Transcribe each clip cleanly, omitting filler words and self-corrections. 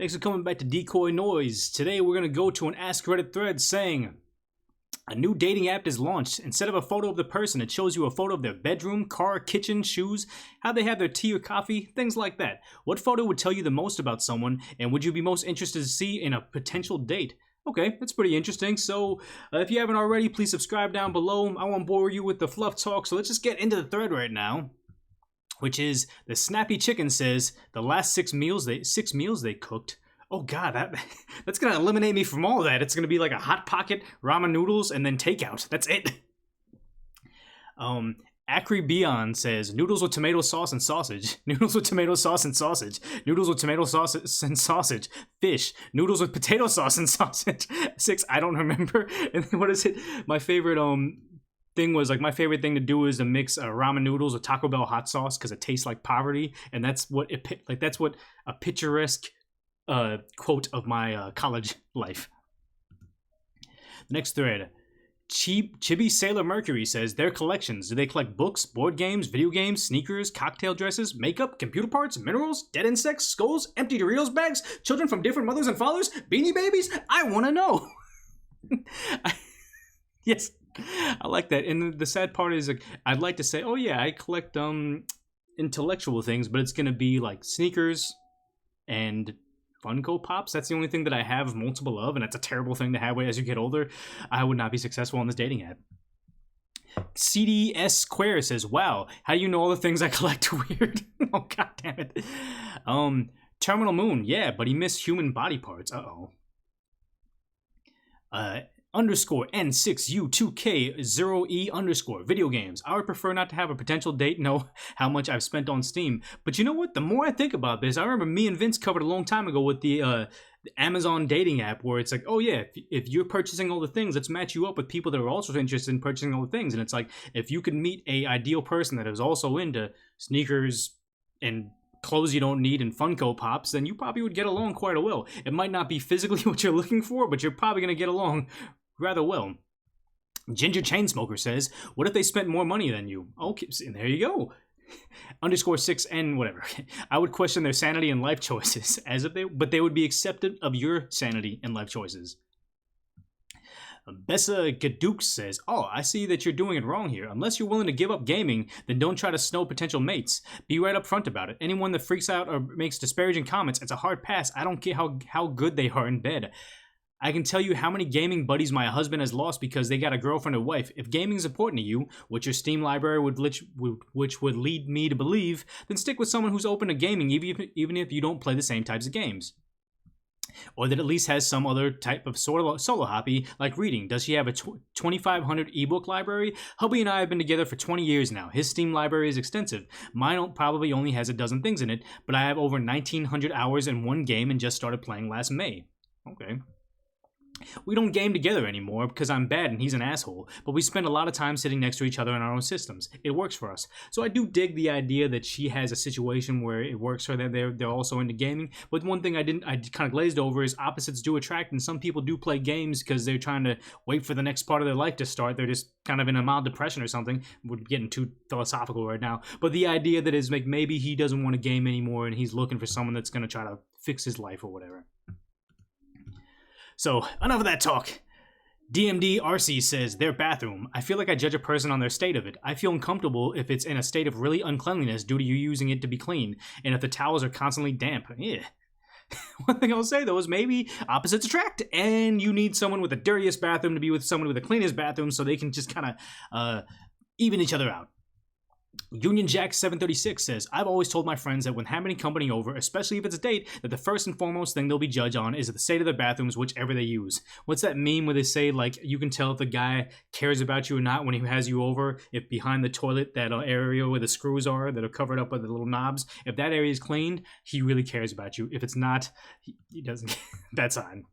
Thanks for coming back to Decoy Noise. Today we're going to go to an AskReddit thread saying, a new dating app is launched. Instead of a photo of the person, it shows you a photo of their bedroom, car, kitchen, shoes, how they have their tea or coffee, things like that. What photo would tell you the most about someone, and would you be most interested to see in a potential date? Okay, that's pretty interesting. So, if you haven't already, please subscribe down below. I won't bore you with the fluff talk, so let's just get into the thread right now. Which is, the Snappy Chicken says, the last six meals they cooked. Oh god, that's gonna eliminate me from all of that. It's gonna be like a Hot Pocket, ramen noodles, and then takeout. That's it. AskReddit says, noodles with tomato sauce and sausage. Noodles with tomato sauce and sausage. Noodles with tomato sauce and sausage. Fish. Noodles with potato sauce and sausage. 6, I don't remember. And then what is it? My favorite, thing was, like, my favorite thing to do is to mix ramen noodles with Taco Bell hot sauce because it tastes like poverty, and that's what that's what a picturesque quote of my college life. The next thread, Chibi Sailor Mercury says, their collections. Do they collect books, board games, video games, sneakers, cocktail dresses, makeup, computer parts, minerals, dead insects, skulls, empty Doritos bags, children from different mothers and fathers, Beanie Babies? I want to know. Yes. I like that. And the sad part is, like, I'd like to say, oh yeah, I collect intellectual things, but it's gonna be like sneakers and Funko Pops. That's the only thing that I have multiple of, and that's a terrible thing to have as you get older. I would not be successful on this dating app. CDS Square says, wow, how do you know all the things I collect? Weird. Oh god damn it. Terminal Moon, yeah, but he missed human body parts. Underscore N6U2K0E underscore video games. I would prefer not to have a potential date know how much I've spent on Steam. But you know what? The more I think about this, I remember me and Vince covered a long time ago with the Amazon dating app, where it's like, oh yeah, if you're purchasing all the things, let's match you up with people that are also interested in purchasing all the things. And it's like, if you could meet a ideal person that is also into sneakers and clothes you don't need and Funko Pops, then you probably would get along quite well. It might not be physically what you're looking for, but you're probably going to get along rather well. Ginger Chainsmoker says, what if they spent more money than you? Okay, and there you go. Underscore 6N whatever. I would question their sanity and life choices, but they would be accepted of your sanity and life choices. Bessa Gaduk says, oh, I see that you're doing it wrong here. Unless you're willing to give up gaming, then don't try to snow potential mates. Be right up front about it. Anyone that freaks out or makes disparaging comments, it's a hard pass. I don't care how good they are in bed. I can tell you how many gaming buddies my husband has lost because they got a girlfriend or wife. If gaming is important to you, which your Steam library which would lead me to believe, then stick with someone who's open to gaming even if you don't play the same types of games. Or that at least has some other type of solo hobby, like reading. Does she have a 2,500 ebook library? Hubby and I have been together for 20 years now. His Steam library is extensive. Mine probably only has a dozen things in it, but I have over 1,900 hours in one game and just started playing last May. Okay. We don't game together anymore because I'm bad and he's an asshole, but we spend a lot of time sitting next to each other in our own systems. It works for us. So I do dig the idea that she has a situation where it works for them. They're also into gaming. But one thing I kind of glazed over is opposites do attract, and some people do play games because they're trying to wait for the next part of their life to start. They're just kind of in a mild depression or something. We're getting too philosophical right now. But the idea that is, like, maybe he doesn't want to game anymore and he's looking for someone that's going to try to fix his life or whatever. So, enough of that talk. DMD RC says, their bathroom. I feel like I judge a person on their state of it. I feel uncomfortable if it's in a state of really uncleanliness due to you using it to be clean, and if the towels are constantly damp. Yeah. One thing I'll say, though, is maybe opposites attract, and you need someone with the dirtiest bathroom to be with someone with the cleanest bathroom so they can just kind of even each other out. Union Jack 736 says, I've always told my friends that when having company over, especially if it's a date, that the first and foremost thing they'll be judged on is the state of their bathrooms, whichever they use. What's that meme where they say, like, you can tell if the guy cares about you or not when he has you over, if behind the toilet, that area where the screws are that are covered up with the little knobs, if that area is cleaned, he really cares about you. If it's not, he doesn't. That's on.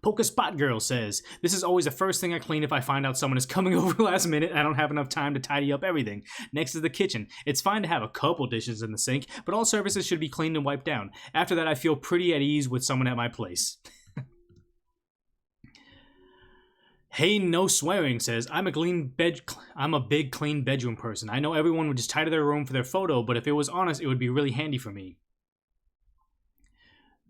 Polka Spot Girl says, this is always the first thing I clean if I find out someone is coming over last minute and I don't have enough time to tidy up everything. Next is the kitchen. It's fine to have a couple dishes in the sink, but all surfaces should be cleaned and wiped down. After that, I feel pretty at ease with someone at my place. Hey, no swearing says, I'm a big clean bedroom person. I know everyone would just tidy their room for their photo, but if it was honest, it would be really handy for me.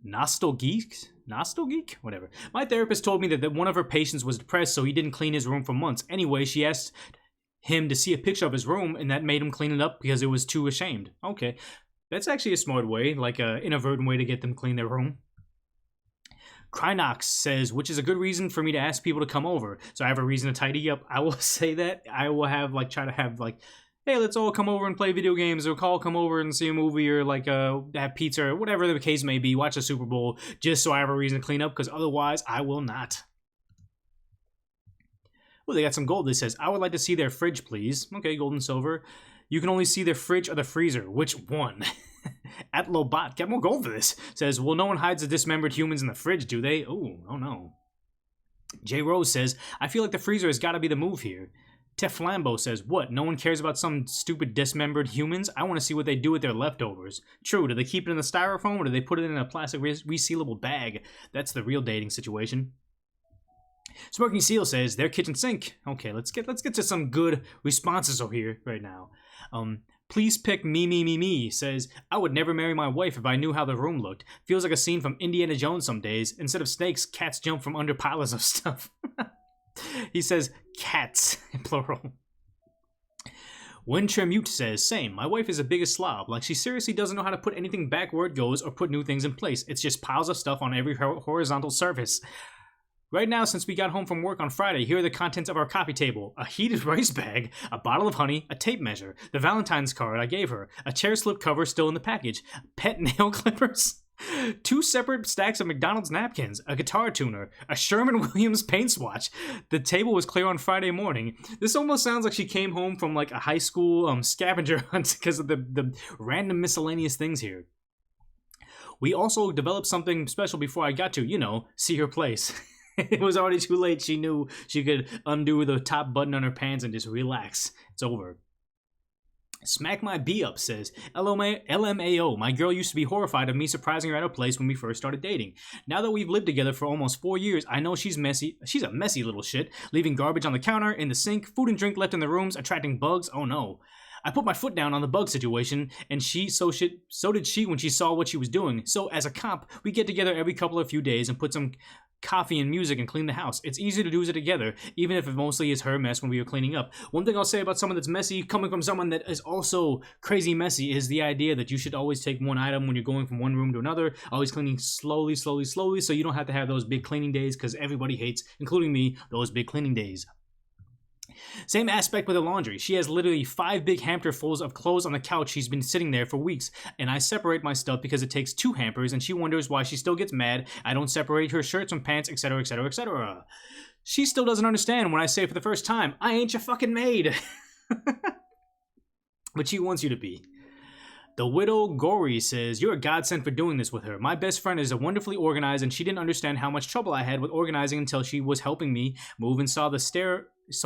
Nostalgeek? Whatever. My therapist told me that one of her patients was depressed, so he didn't clean his room for months. Anyway, she asked him to see a picture of his room, and that made him clean it up because it was too ashamed. Okay. That's actually a smart way, like an inadvertent way to get them to clean their room. Krynox says, which is a good reason for me to ask people to come over, so I have a reason to tidy up. I will say that. I will have, like, try to have, like, hey, let's all come over and play video games, or come over and see a movie, or, like, have pizza, or whatever the case may be, watch a Super Bowl, just so I have a reason to clean up, because otherwise, I will not. Well, they got some gold. This says, I would like to see their fridge, please. Okay, gold and silver. You can only see their fridge or the freezer. Which one? Atlobot, get more gold for this. Says, well, no one hides the dismembered humans in the fridge, do they? Oh no. J. Rose says, I feel like the freezer has got to be the move here. Teflambo says, what, no one cares about some stupid dismembered humans? I want to see what they do with their leftovers. True, do they keep it in the styrofoam, or do they put it in a plastic resealable bag? That's the real dating situation. Smoking Seal says, their kitchen sink. Okay, let's get to some good responses over here right now. Please pick me, says, I would never marry my wife if I knew how the room looked. Feels like a scene from Indiana Jones some days. Instead of snakes, cats jump from under piles of stuff. He says, cats, plural. When Tremute says, same, my wife is the biggest slob. Like, she seriously doesn't know how to put anything back where it goes or put new things in place. It's just piles of stuff on every horizontal surface. Right now, since we got home from work on Friday, here are the contents of our coffee table. A heated rice bag, a bottle of honey, a tape measure, the Valentine's card I gave her, a chair slip cover still in the package, pet nail clippers, 2 separate stacks of McDonald's napkins, a guitar tuner, a Sherman-Williams paint swatch. The table was clear on Friday morning. This almost sounds like she came home from, like, a high school scavenger hunt because of the random miscellaneous things here. We also developed something special before I got to, see her place. It was already too late. She knew she could undo the top button on her pants and just relax. It's over. Smack My B Up says, LMAO, my girl used to be horrified of me surprising her at her place when we first started dating. Now that we've lived together for almost 4 years, I know she's messy. She's a messy little shit, leaving garbage on the counter, in the sink, food and drink left in the rooms, attracting bugs. Oh no. I put my foot down on the bug situation, and so did she when she saw what she was doing. So as a cop, we get together every couple of few days and put some coffee and music and clean the house. It's easy to do it together, even if it mostly is her mess when we were cleaning up. One thing I'll say about someone that's messy, coming from someone that is also crazy messy, is the idea that you should always take one item when you're going from one room to another, always cleaning slowly, so you don't have to have those big cleaning days, because everybody hates, including me, those big cleaning days. Same aspect with the laundry. She has literally 5 big hamperfuls of clothes on the couch. She's been sitting there for weeks, and I separate my stuff because it takes 2 hampers, and she wonders why she still gets mad I don't separate her shirts from pants, etc., etc., etc. She still doesn't understand when I say for the first time, I ain't your fucking maid. But she wants you to be. The Widow Gory says, you're a godsend for doing this with her. My best friend is wonderfully organized, and she didn't understand how much trouble I had with organizing until she was helping me move and saw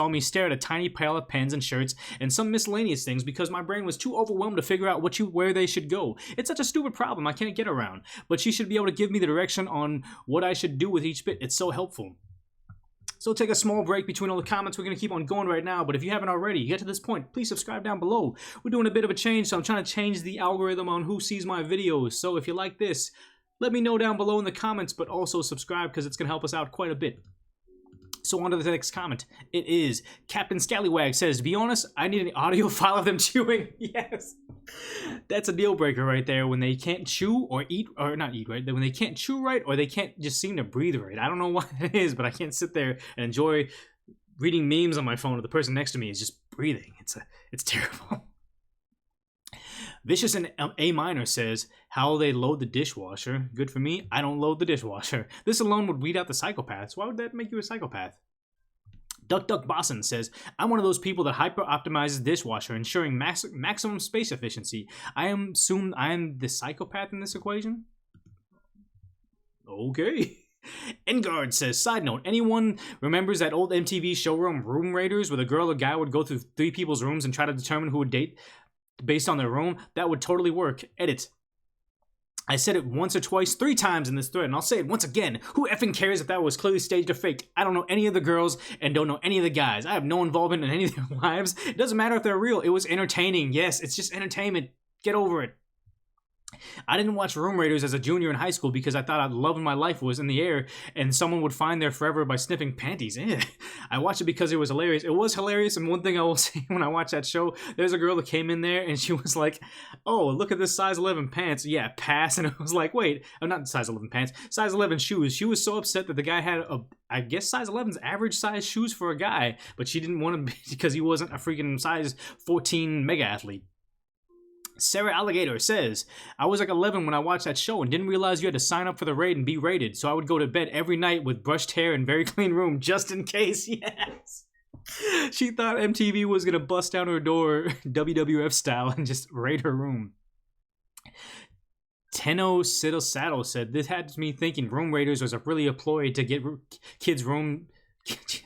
me stare at a tiny pile of pens and shirts and some miscellaneous things because my brain was too overwhelmed to figure out where they should go. It's such a stupid problem I can't get around, but she should be able to give me the direction on what I should do with each bit. It's so helpful. So take a small break between all the comments. We're going to keep on going right now, but if you haven't already, you get to this point, please subscribe down below. We're doing a bit of a change, so I'm trying to change the algorithm on who sees my videos. So if you like this, let me know down below in the comments, but also subscribe because it's going to help us out quite a bit. So on to the next comment. It is Captain Scallywag says, to be honest, I need an audio file of them chewing. Yes. That's a deal breaker right there when they can't chew or eat, or not eat right, when they can't chew right or they can't just seem to breathe right. I don't know what it is, but I can't sit there and enjoy reading memes on my phone if the person next to me is just breathing. It's terrible. Vicious and A minor says, how they load the dishwasher. Good for me. I don't load the dishwasher. This alone would weed out the psychopaths. Why would that make you a psychopath? Duck Bosson says, I'm one of those people that hyper-optimizes dishwasher, ensuring maximum space efficiency. I assume I am the psychopath in this equation? Okay. Engard says, side note, anyone remembers that old MTV showroom Room Raiders where the girl or guy would go through 3 people's rooms and try to determine who would date based on their room? That would totally work. Edit. I said it once or twice, 3 times in this thread, and I'll say it once again. Who effing cares if that was clearly staged or faked? I don't know any of the girls and don't know any of the guys. I have no involvement in any of their lives. It doesn't matter if they're real. It was entertaining. Yes, it's just entertainment. Get over it. I didn't watch Room Raiders as a junior in high school because I thought love of my life was in the air and someone would find there forever by sniffing panties. I watched it because it was hilarious. It was hilarious, and one thing I will say when I watched that show, there's a girl that came in there and she was like, oh, look at this size 11 pants. Yeah, pass. And it was like, wait, not size 11 pants, size 11 shoes. She was so upset that the guy had I guess size 11's average size shoes for a guy, but she didn't want him because he wasn't a freaking size 14 mega athlete. Sarah Alligator says, I was like 11 when I watched that show and didn't realize you had to sign up for the raid and be rated, so I would go to bed every night with brushed hair and very clean room just in case. Yes. She thought MTV was going to bust down her door WWF style and just raid her room. Tenno Siddle Saddle said, this had me thinking Room Raiders was really a ploy to get kids' room...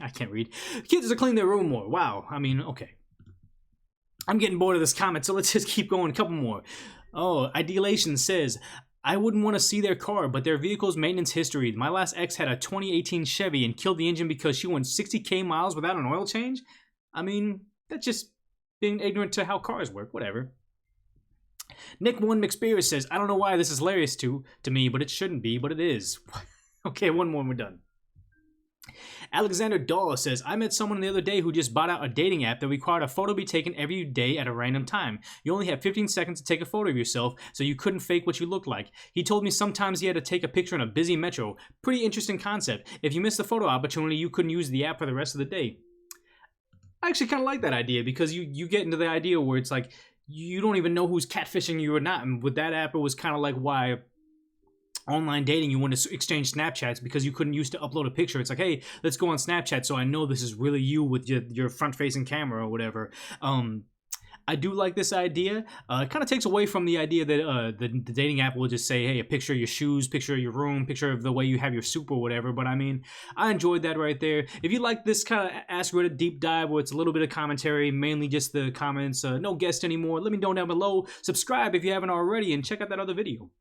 I can't read. Kids to clean their room more. Wow. I mean, okay. I'm getting bored of this comment, so let's just keep going. A couple more. Oh, Idealation says, I wouldn't want to see their car, but their vehicle's maintenance history. My last ex had a 2018 Chevy and killed the engine because she went 60k miles without an oil change. I mean, that's just being ignorant to how cars work. Whatever. Nick One McSpears says, I don't know why this is hilarious to me, but it shouldn't be, but it is. Okay, one more and we're done. Alexander Daw says, I met someone the other day who just bought out a dating app that required a photo be taken every day at a random time. You only have 15 seconds to take a photo of yourself, so you couldn't fake what you looked like. He told me sometimes he had to take a picture in a busy metro. Pretty interesting concept. If you missed the photo opportunity, you couldn't use the app for the rest of the day. I actually kind of like that idea because you get into the idea where it's like, you don't even know who's catfishing you or not. And with that app, it was kind of like why online dating, you want to exchange Snapchats because you couldn't use to upload a picture. It's like, hey, let's go on Snapchat so I know this is really you with your front-facing camera or whatever. I do like this idea. It kind of takes away from the idea that the dating app will just say, hey, a picture of your shoes, picture of your room, picture of the way you have your soup or whatever. But I mean, I enjoyed that right there. If you like this kind of Ask Reddit deep dive where it's a little bit of commentary, mainly just the comments, no guest anymore, let me know down below. Subscribe if you haven't already and check out that other video.